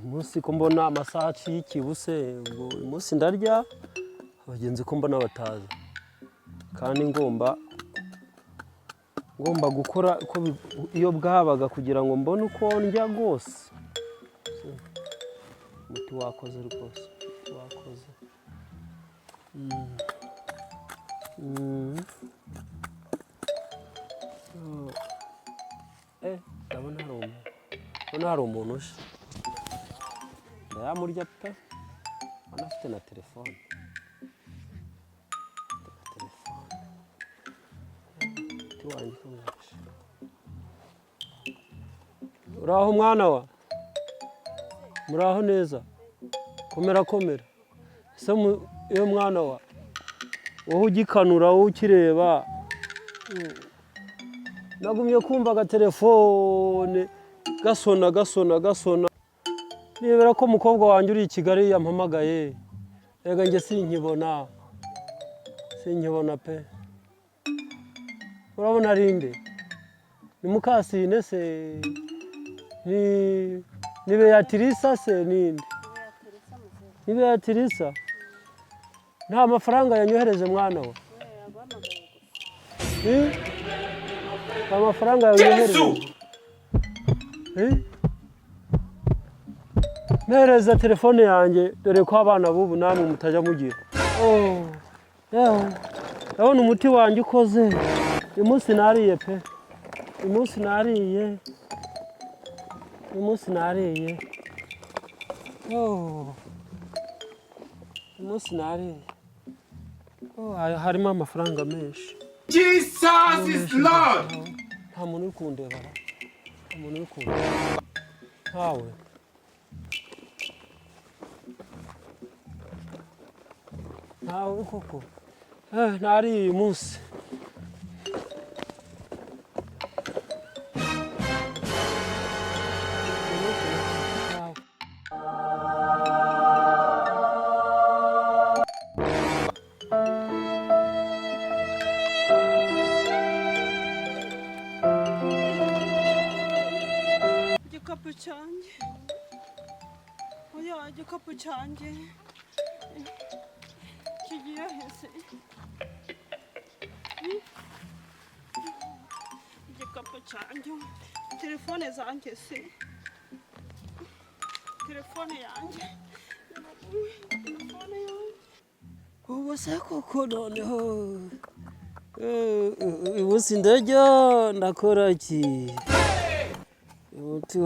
Umunsi ko mbona amasaha y'ikibuse ngo umunsi ndarya abagenzi ko mbona bataza kandi ngomba gukora uko iyo bwabaga kugira ngo mbone uko ndya rwose. Muti wakoze rwose wakoze. Ndabona hari umuntu uje ndayamurya pe anafite na telefone. Uraho mwana wa? Muraho neza? Komera. Ese iyo mwana wa wowe ugikanura wowe ukireba nagumye kumva agatelefone gasona nibera ko umukobwa wanjye uri i Kigali yampamagaye. Ega njye sinkibona pe. Urabona arinde ni Mukasine se ni Beatrice se ninde? Ni Beatrice. Nta mafaranga yanyohereje mwana wa? Nta mafaranga yanyohereje. Mpereza telefone yanjye dore ko abana bubu namwe mutajya mugira. Ndabona umuti wanjye ukoze. Uyu munsi nariye pe. Uyu munsi nariye. Harimo amafaranga menshi. Jesus is Lord. Nta muntu uri kundeba. Ntawe. Ntawe koko. Nariye uyu munsi. Igikapu cyanjye kigiye hese. Igikapu cyanjye, telefone zanjye se, telefone yanjye. Ubu se koko noneho umunsi ndarya ndakora iki? Umuti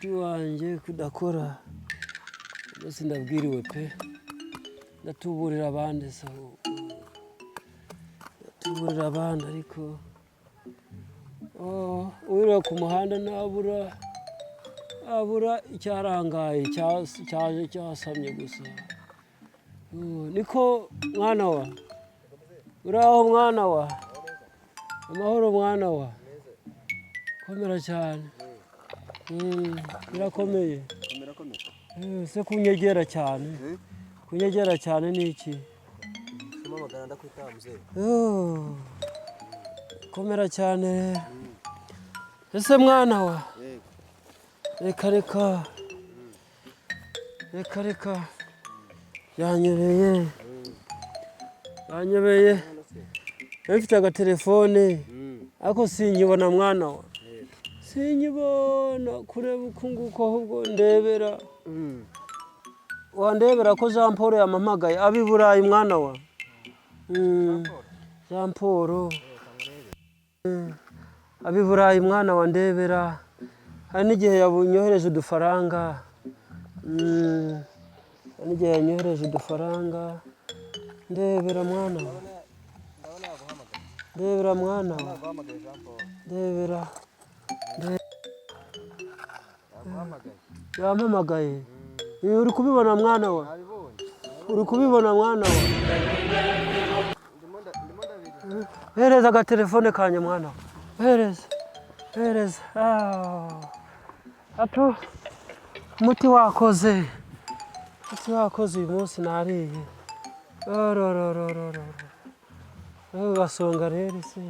wanjye kudakora umunsi ndabwiriwe pe. Ndatuburira abandi saho. Ndatuburira abandi ariko urira ku muhanda abura icyarangaye cyaje cyasamye gusa. Niko mwana wa? Uraho mwana wa? Amahoro mwana wa? Komera cyane. Birakomeye. Se kunyegera cyane. Kunyegera cyane ni iki? Magana ndakwitamuze. Komera cyane. Ese mwana wa? Reka. Yanyobeye. Mfite agatelefone. Ako sinkibona mwana wa. Sinkibona kureba uko nguko ahubwo ndebera. Wandebera ko Jean Paul yampamagaye abi Burayi mwana wa. Jean Paul. Abi Burayi mwana wa ndebera. Hari n'igihe yabunyohereje udufaranga. Ndebera mwana wa. Yampamagaye. Uri kubibona mwana wa? Hereza agatelefone kanye mwana wa. Hereza. Ato umuti wakoze. Uyu munsi nariye. Gasonga rero se.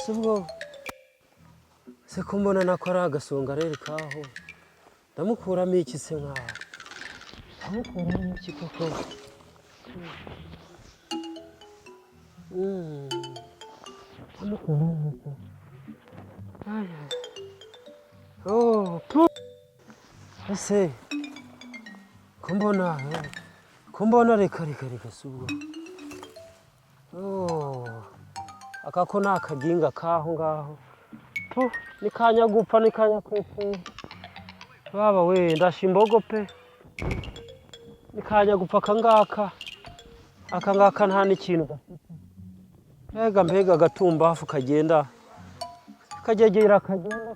sibwo se ko mbona nakora agasongareri kaho ndamukuramo iki se nkaho ndamukuramo iki koko ndamukuramo iki oh ese ko mbona reka sibwo oh aka ko nakaginga kaho ngaho ni kanya gupfa ni kanya kwepfe baba we ndashimbogo pe ni kanya gupfa aka ngaka nta n'ikintu gafite mbega gatumba hafu kagenda kagegera kagenda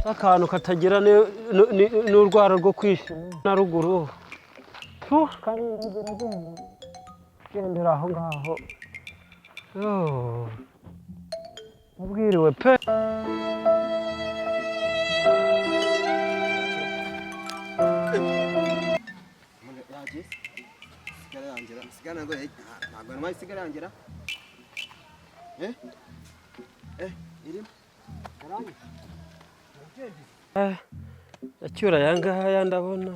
akantu katagira n'urwara rwo kwishima na ruguru gendera aho ngaho ubwiriwe pe yacyura yangaya ndabona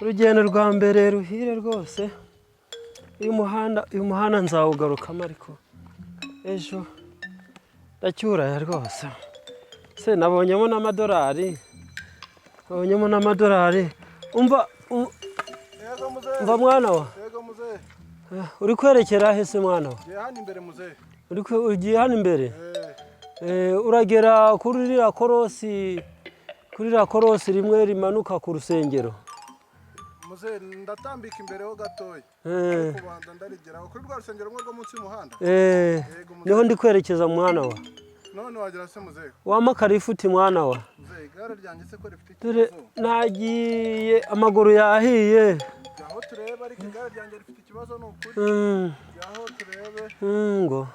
urugendo rwa mbere ruhire rwose uyu muhanda nzawugarukamo ariko ejo ndacyura ya rwose se nabonyemo n'amadolari umva mwana wa uri kwerekera he se mwana wa ugiye hano imbere uragera kuri ririya korosi rimwe rimanuka ku rusengero ndatambika imbere ho gatoya kubanza ndarigeraho kuri rwa rusengero rumwe rwo munsi y'umuhanda niho ndi kwerekeza mwana wa none wagera se muzehe wamakara ifuti mwana wa muzehe igare ryanjye se ko rifite ikibazo nagiye amaguru yahiye aho tureba ariko igare ryanjye rifite ikibazo ni ukuri aho turebe ngo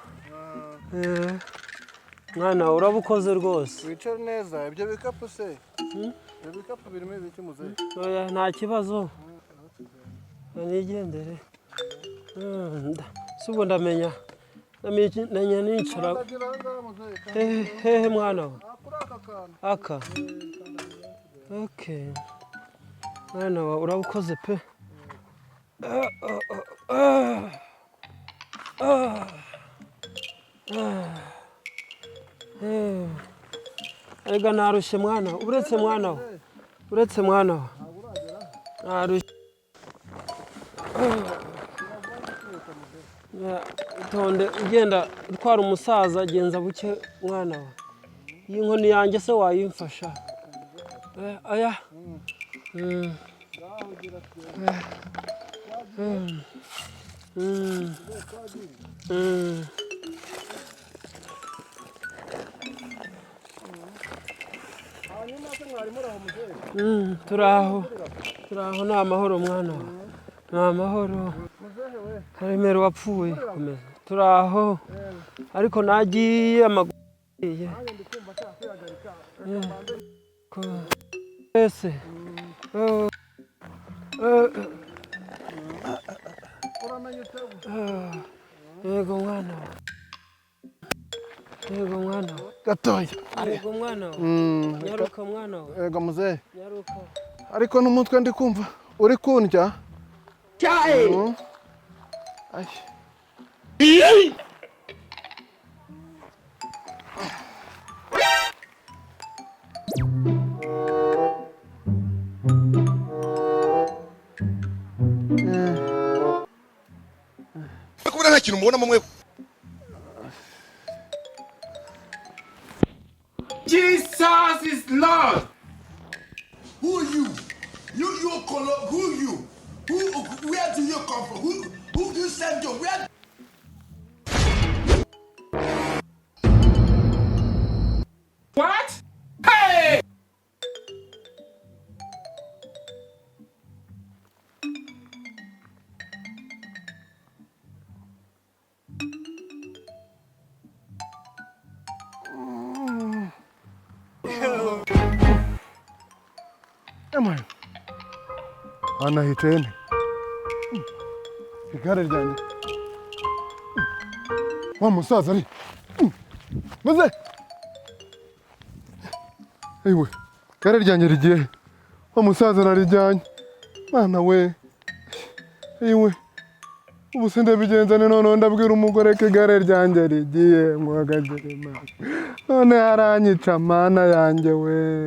mwana urabukoze rwose wicare neza ibyo bikapu se ibyo bikapu birimo ibiki muzehe oya nta kibazo nigendere si ubwo ndamenya nicara hehe mwana we aka okay mwana wa urabukoze pe ega narushye mwana uretse mwana wa narushye tonde ugenda utwara umusaza genza buke mwana wa iyi nkoni yanjye se wayimfasha aya turaho ni amahoro mwana wa ni amahoro Nimero wapfuye komeza turaho ariko nagiye amaguru ese yego mwana gatoya yego mwana nyaruka mwana yego muzehe nyaruka ariko n'umutwe ndi kumva uri kundya Chai! kubera nta kintu mubona mwe Jesus is Lord. Who are you? You color, who are you? Where do you come from? Who do you send you? Where? What? Hey! Emma. Ana hiteni. Igare ryanjye. Wa musaza ari Muze. Ewe. Igare ryanjye rigiye. Umusaza narijyanye. Mana we. Ewe. Ubu se ndabigenza none ndabwira umugore ko igare ryanjye rigiye mwagagire Mana. None haranyica mana yanjye we.